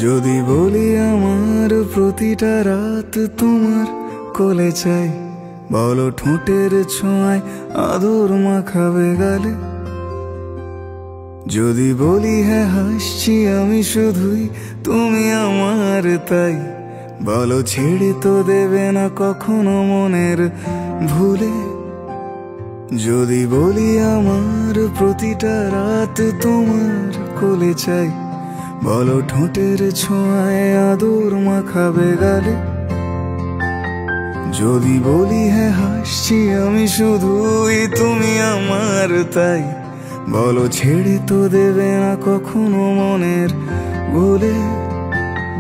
যদি বলি আমার প্রতিটা রাত তোমার কোলে চাই, বলো ঠোঁটের ছোঁয়ায় আদর মাখাবে গালে। যদি বলি হ্যাঁ হাসছি আমি শুধুই, তুমি আমার তাই, বলো ছেড়ে তো দেবে না কখনো মনের ভুলে। যদি বলি আমার প্রতিটা রাত তোমার কোলে চাই, বলো ঠোঁটের ছোঁয়ায় আদর মাখাবে গালে। যদি বলি হ্যাঁ হাসছি আমি শুধুই, তুমি আমার তাই, বলো ছেড়ে তো দেবে না কখনো মনের ভুলে।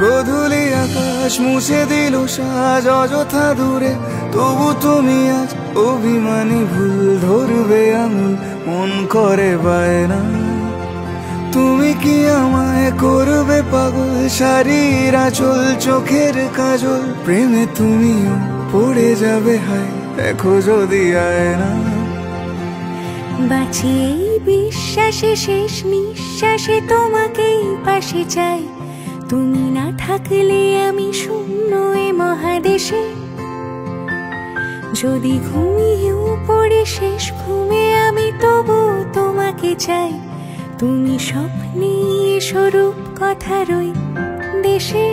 গোধূলি আকাশ মুছে দিল সাজ অযথা দূরে, তবু তুমি আজ অভিমানী ভুল ধরবে আঙুল, মন করে বায়না। তুমি কি আমায় করবে পাগল, শাড়ির আঁচল চোখের কাজল, প্রেমে তুমিও পড়ে যাবে হায় দেখো যদি আয়না। বাঁচি এই বিশ্বাসে শেষ নিঃশ্বাসে তোমাকেই পাশে চাই, তুমি না থাকলে আমি শূন্য এ মহাদেশে। যদি ঘুমিয়েও পড়ে শেষ ঘুমে আমি তবু তোমাকে চাই, তুমি স্বপ্নে স্বরূপ কথার ওই দেশে।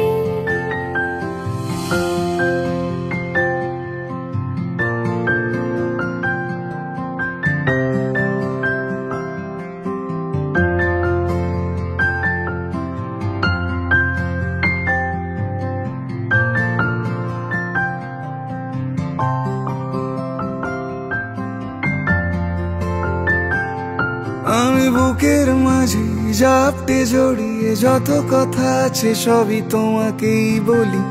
আমি বুকের মাঝে জাপটে জড়িয়ে যত কথা আছে সবই তোমাকেই বলি।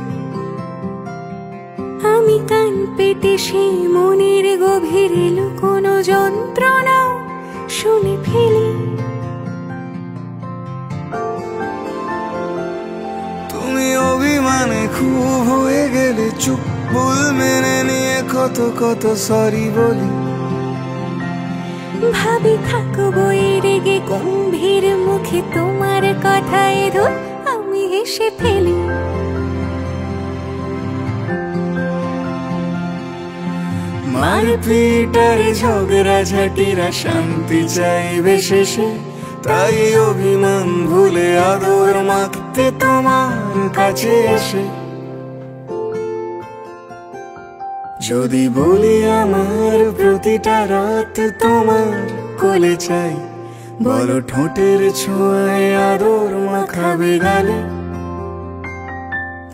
আমি কান পেতে সেই মনের গভীরে লুকোনো যন্ত্রণাও শুনে ফেলি। তুমি অভিমানে খুব হয়ে গেলে চুপ, ভুল মেনে নিয়ে কত কত সরি বলি। ভাবি থাকবো এই রেগে গম্ভীর মুখে তোমার কথায় ধর আমি হেসে ফেলি। মারপিট আর ঝগড়া ঝাঁটিরা শান্তি চাইবে শেষে, তাই অভিমান ভুলে আদর মাখতে তোমার কাছে এসে। যদি বলি আমার প্রতিটা রাত তোমার কোলে চাই, বলো ঠোঁটের ছোঁয়ায় আদর মাখাবে গালে।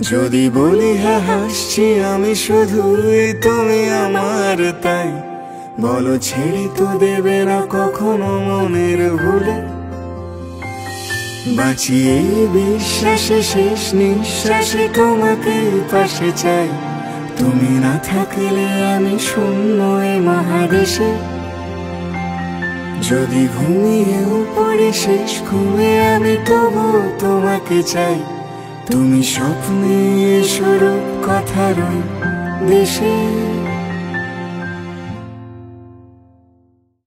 যদি বলি হ্যাঁ হাসছি আমি শুধুই, তুমি আমার তাই, বলো ছেড়ে তো দেবে না কখনো মনের ভুলে। বাঁচি এই বিশ্বাসে শেষ নিঃশ্বাসে তোমাকে পাশে চাই, তুমি না থাকলে আমি শূন্য এ মহাদেশে। যদি ঘুমিয়েও পড়ে শেষ ঘুমে আমি তবু তোমাকে চাই, তুমি স্বপ্নে স্বরূপ কথার ওই দেশে।